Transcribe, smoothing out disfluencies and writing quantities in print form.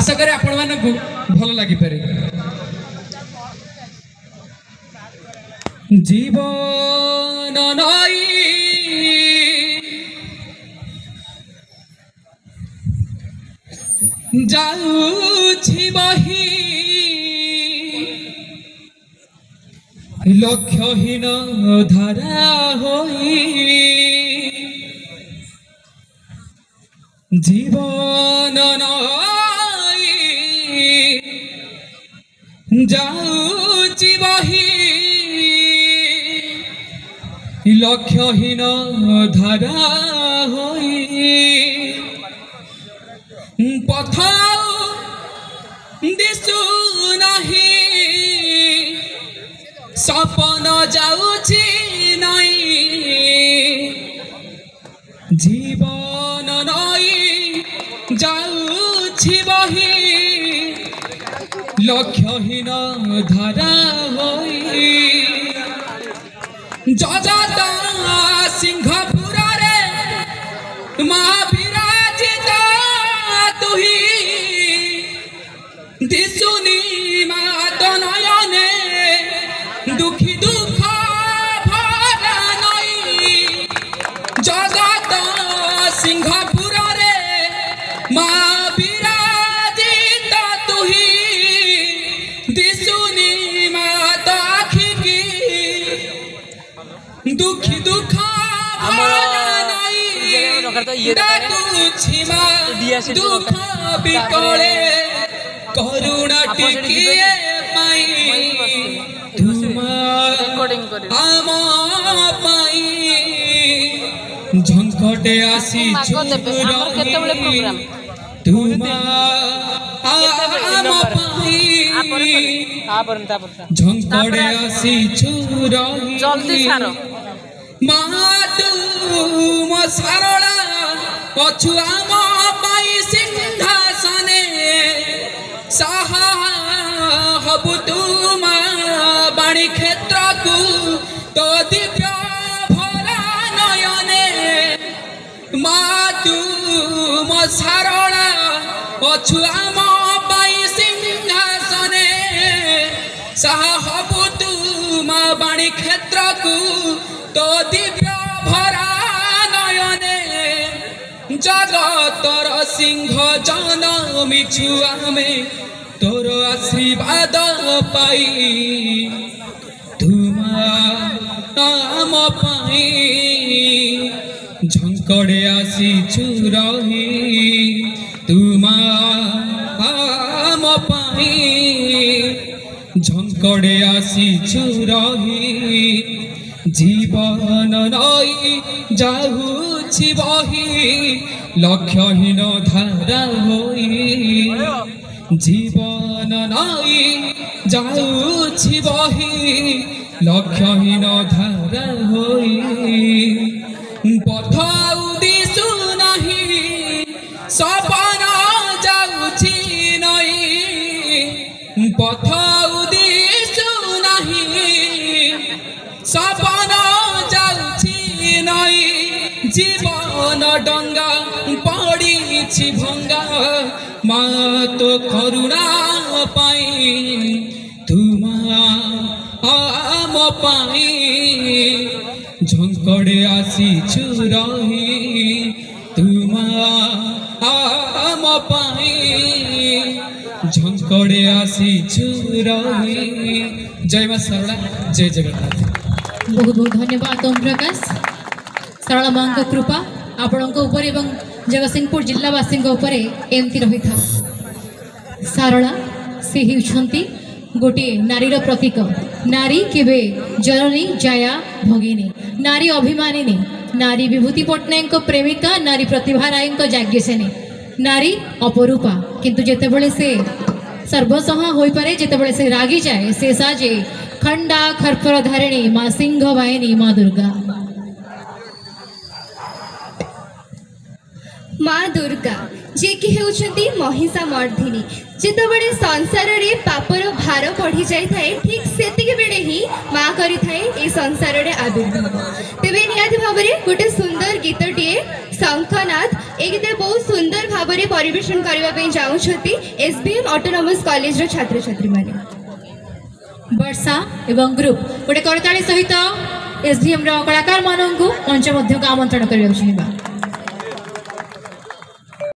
आशा करे आपण मानकु भल लागि पारे। जीवन नई जाउछि बही लक्ष्यहीन धारा होई जीवन नई जाउछि बही लक्ष्यहीन धारा होई पथ दिशु नहीं सपन जाउछि नहीं जीवन नई जाउछि बही लक्ष्यहीन धारा होई जगत सिंहपुर रे महाविराजित तुही दिशुनी मात नयने दुखी दुख भरा नई जगत सिंहपुर रे महाविराजित तुही दिशुनी मात आखि की दुखी दुख दुख बिकले करुणा टिकिए पाई आम पाई झंकटे आसी तुमा आम पाई झंकटे आसी छुरही मातु मो सारला पछु आम पाई सिंहासने साहा हबु तुमा बाणी क्षेत्र को तो दिव्य भरा नयने मातु मो सारला पछु आम पाई सिंहासने साहा हबु तुमा बाणी क्षेत्र को तो दिव्य भरा नयने जगतर सिंह जनमिछु आमे तोर आशीर्वाद पाई तुमा नाम पाई झंकड़े आसीछु रही तुमा नाम पाई झंकड़े आसीछु रही जीवन नई जाउछि बही लक्ष्यहीन धारा होई जीवन नई जाउछि बही लक्ष्यहीन धारा होई पथ दिशु नहीं सपन जाउछि नई पथ दिशु नहीं सपन जाउछि नई जीवन डंगा पड़ी भंगा मा तो करुणा पाई तुमा आम पाई झंकड़े आसीछु रही तुमा आम पाई झंकड़े आसीछु रही। जय मां सरला जय जगन्नाथ। बहुत बहुत धन्यवाद ओम प्रकाश। सरला मां कृपा आपण जगतसिंहपुर जिलावासी एमती रही था। सारला से होती गोटे नारीर प्रतीक। नारी केवे जननी जाया भगिनी, नारी अभिमानिनी, नारी विभूति पट्टनायक प्रेमिका, नारी प्रतिभा राय जाग्यसेनी, नारी अपरूपा। किंतु जेतेबेले से सर्वसह हो पारे, जेतेबेले से रागी जाए से साजे खंडा खर्पर धारिणी माँ सिंह वाहिनी माँ दुर्गा। माँ दुर्गा जे कि हेउछंती महिषा मर्दिनी। जेतेबेले संसार रे पापर भार बढ़ी जाए ठीक सेतिके बेले ही माँ करी थाए ए संसार रे आविर्भाव। तेबे नियाति भाबरे गोटे सुंदर गीतटीए शंखनाद ए गीत बहुत सुंदर भाव में परिवेशन करने चाहते एसबीएम ऑटोनोमस कॉलेज छात्र छात्री माने वर्षा एवं ग्रुप गोटे करताली सहित एसडीएम कलाकार मानू मंच आमंत्रण करने चाहिए।